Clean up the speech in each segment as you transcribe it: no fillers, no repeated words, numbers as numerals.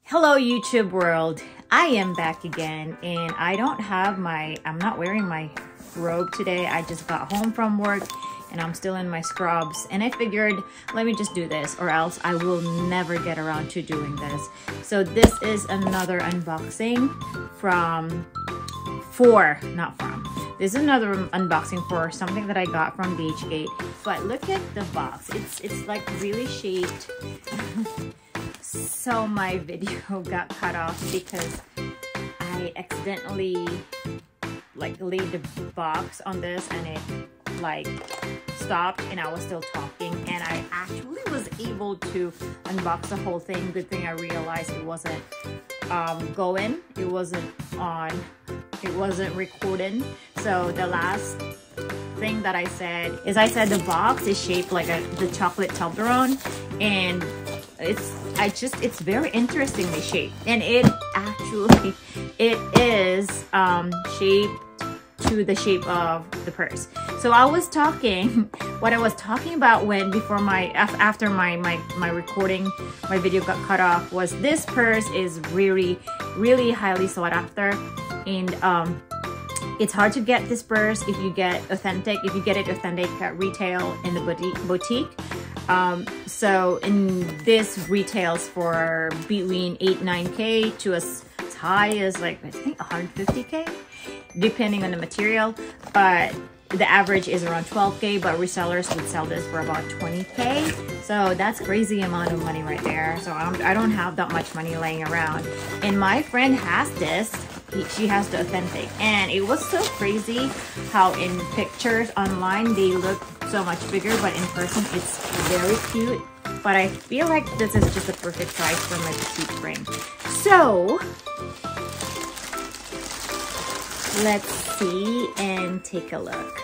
Hello YouTube world, I am back again and I'm not wearing my robe today. I just got home from work and I'm still in my scrubs and I figured let me just do this or else I will never get around to doing this. So this is another unboxing this is another unboxing for something that I got from DHGate. But look at the box, it's like really shaped. So my video got cut off because I accidentally like laid the box on this and it like stopped and I was still talking and I actually was able to unbox the whole thing. Good thing I realized it wasn't going, it wasn't on, it wasn't recording. So the last thing that I said is the box is shaped like the chocolate Toblerone, and it's very interestingly shaped, and it is shaped to the shape of the purse. So I was talking, what I was talking about after my recording, my video got cut off, was this purse is really highly sought after, and it's hard to get this purse if you get it authentic at retail in the boutique. So in this retails for between 8-9K to as high as like I think 150K, depending on the material, but the average is around 12K, but resellers would sell this for about 20K. So that's crazy amount of money right there. So I don't have that much money laying around, and my friend has this. She has the authentic, and it was so crazy how in pictures online they look so much bigger, but in person it's very cute. But I feel like this is just a perfect size for my petite frame. So let's see and take a look.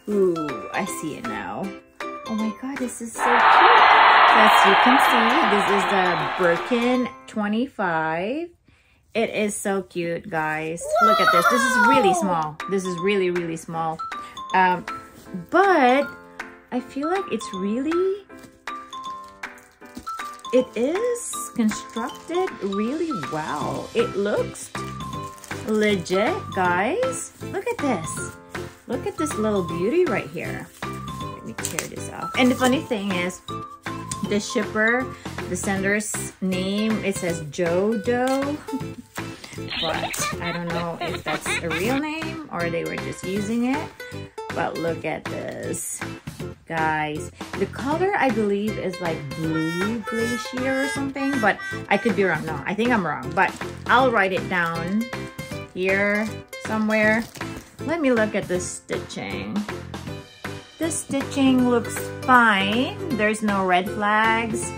Ooh, I see it now. Oh my god, this is so cute. As you can see, this is the Brkn 25. It is so cute, guys. Look at this. This is really small. This is really small. But I feel like it is constructed really well. It looks legit, guys. Look at this. Look at this little beauty right here. Let me tear this off. And the funny thing is, the shipper, the sender's name, it says Jodo. But I don't know if that's a real name or they were just using it. But look at this, guys. The color I believe is like blue glacier or something, but I could be wrong. No, I think I'm wrong, but I'll write it down here somewhere. Let me look at the stitching. The stitching looks fine. There's no red flags.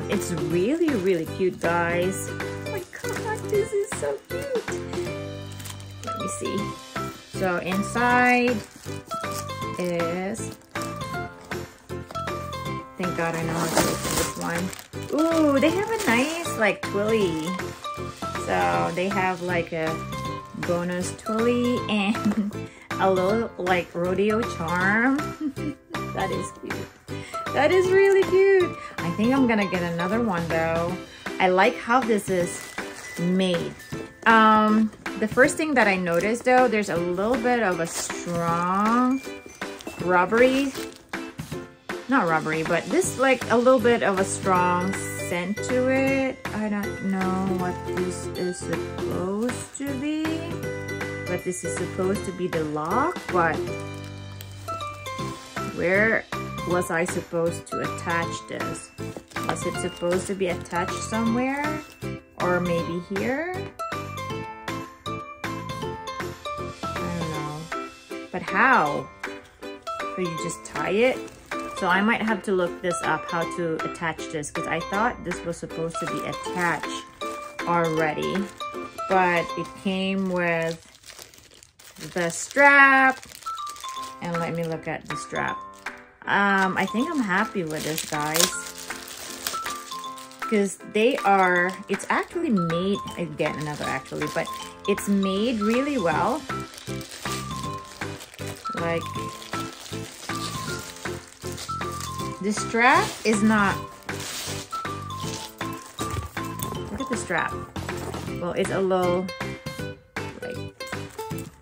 It's really cute, guys. Oh my god, this is so cute. Let me see. So inside is, thank god I know how to open this one. Ooh, they have a nice like twilly. So they have like a bonus twilly and a little like rodeo charm. That is cute. That is really cute. I think I'm gonna get another one though. I like how this is made. The first thing that I noticed though, there's a little bit of a strong not rubbery, but this like a little bit of a strong scent to it. I don't know what this is supposed to be, but this is supposed to be the lock, but where was I supposed to attach this? Was it supposed to be attached somewhere? Or maybe here? I don't know. But how? So you just tie it? So I might have to look this up, how to attach this, because I thought this was supposed to be attached already. But it came with the strap. And let me look at the strap. I think I'm happy with this, guys, because it's actually made, again, another actually, but it's made really well. Like, the strap is not, look the strap. Well, it's a little like,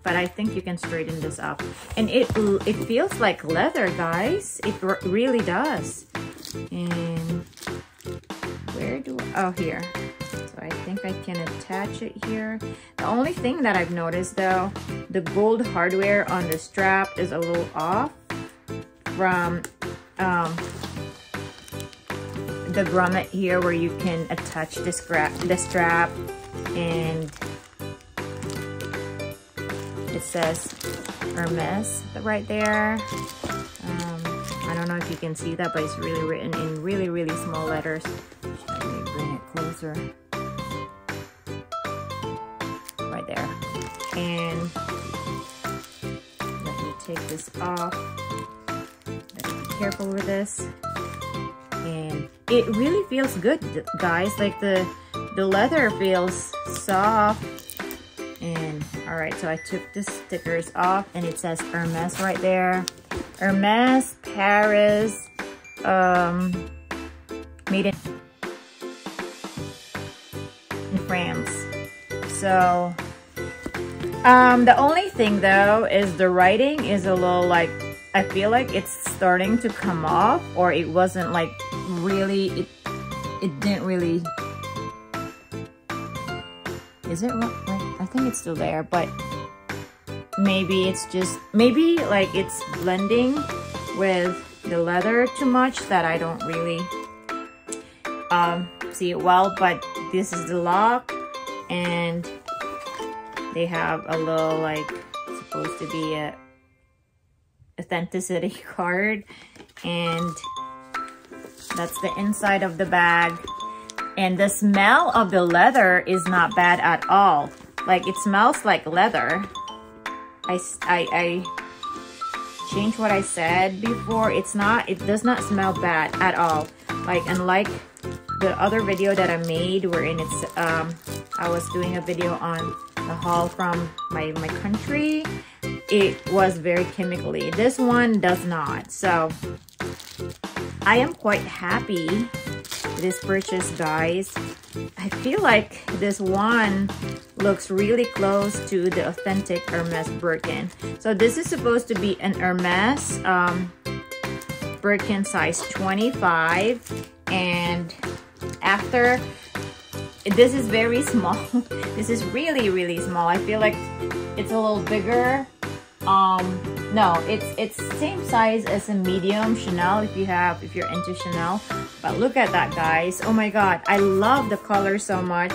but I think you can straighten this up. And it feels like leather, guys. It really does. And where do oh, here. So I think I can attach it here. The only thing that I've noticed though, the gold hardware on the strap is a little off from the grommet here where you can attach the strap, and it says Hermes right there. I don't know if you can see that, but it's really written in really small letters. Let me bring it closer. Right there. And let me take this off. Better be careful with this. And it really feels good, guys. Like the leather feels soft. And all right, so I took the stickers off, and it says Hermes right there. Hermes, Paris, made in France. So the only thing though is the writing is a little like, I feel like it's starting to come off, or it wasn't like really, it didn't really, is it like, I think it's still there, but maybe it's just, maybe like it's blending with the leather too much that I don't really see it well. But this is the lock, and they have a little like, supposed to be a authenticity card, and that's the inside of the bag. And the smell of the leather is not bad at all. Like, it smells like leather. I changed what I said before. It does not smell bad at all. Like, unlike the other video that I made wherein it's I was doing a video on the haul from my country. It was very chemically. This one does not. So I am quite happy with this purchase, guys. I feel like this one looks really close to the authentic Hermes Birkin. So this is supposed to be an Hermes Birkin size 25, and after, this is very small. This is really small. I feel like it's a little bigger. No, it's same size as a medium Chanel if you're into Chanel. But look at that, guys. Oh my god, I love the color so much,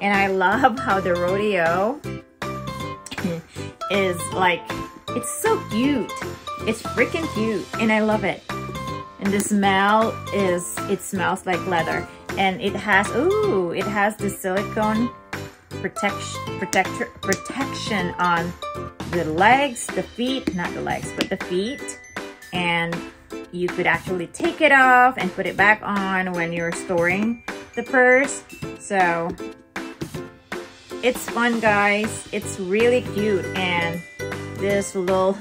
and I love how the rodeo is like, it's so cute. It's freaking cute, and I love it. And the smell is, it smells like leather, and it has the silicone protection on the legs, the feet, not the legs, but the feet. And you could actually take it off and put it back on when you're storing the purse. So it's fun, guys. It's really cute. And this little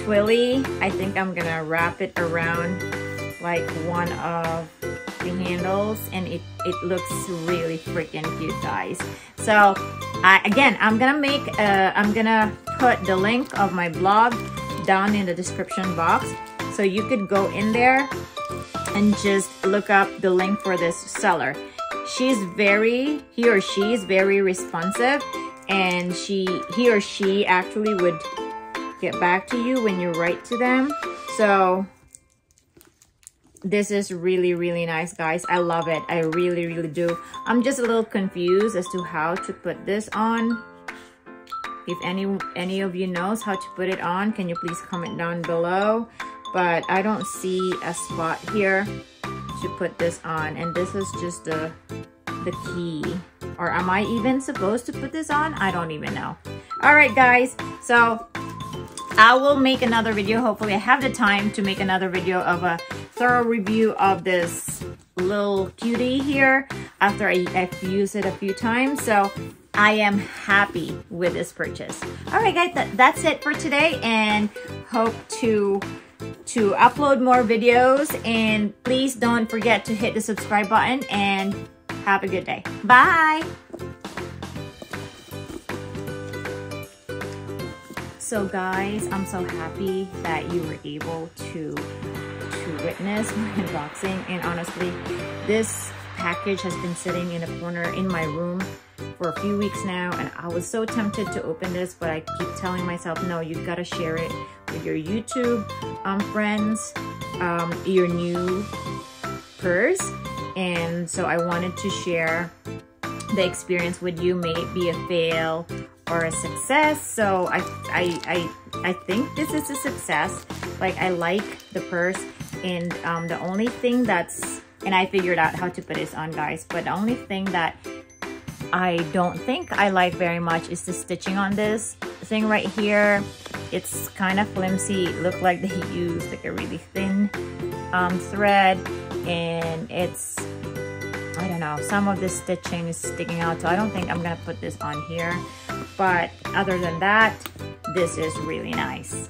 twilly, I think I'm gonna wrap it around like one of the handles, and it looks really freaking cute, guys. So again, I'm gonna put the link of my blog down in the description box, so you could go in there and just look up the link for this seller. He or she is very responsive, and he or she actually would get back to you when you write to them. So this is really nice, guys. I love it. I really do. I'm just a little confused as to how to put this on. If any of you knows how to put it on, can you please comment down below? But I don't see a spot here to put this on, and this is just the key. Or am I even supposed to put this on? I don't even know. All right, guys. So I will make another video. Hopefully I have the time to make another video of a thorough review of this little cutie here after I've used it a few times. So I am happy with this purchase. All right, guys, that's it for today, and hope to upload more videos. And please don't forget to hit the subscribe button and Have a good day. Bye. So guys, I'm so happy that you were able to witness my unboxing, and honestly, this package has been sitting in a corner in my room for a few weeks now, and I was so tempted to open this, but I keep telling myself, no, you gotta share it with your YouTube friends, your new purse. And so I wanted to share the experience with you. May it be a fail or a success. So I think this is a success. Like, I like the purse, and the only thing that's, and I figured out how to put this on, guys, but the only thing that I don't think I like very much is the stitching on this thing right here. It's kind of flimsy. It looked like they used like a really thin thread, and it's, I don't know, some of the stitching is sticking out, so I don't think I'm gonna put this on here. But other than that, this is really nice.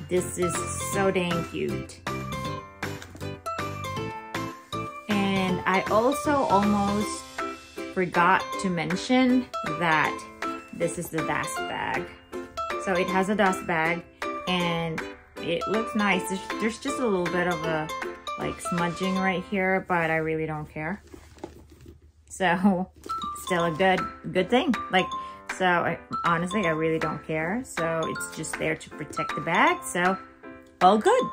This is so dang cute. And I also almost forgot to mention that this is the dust bag. So it has a dust bag, and it looks nice. There's just a little bit of a like smudging right here, but I really don't care. So still a good thing. Like, so honestly, I really don't care. So it's just there to protect the bag. So all good.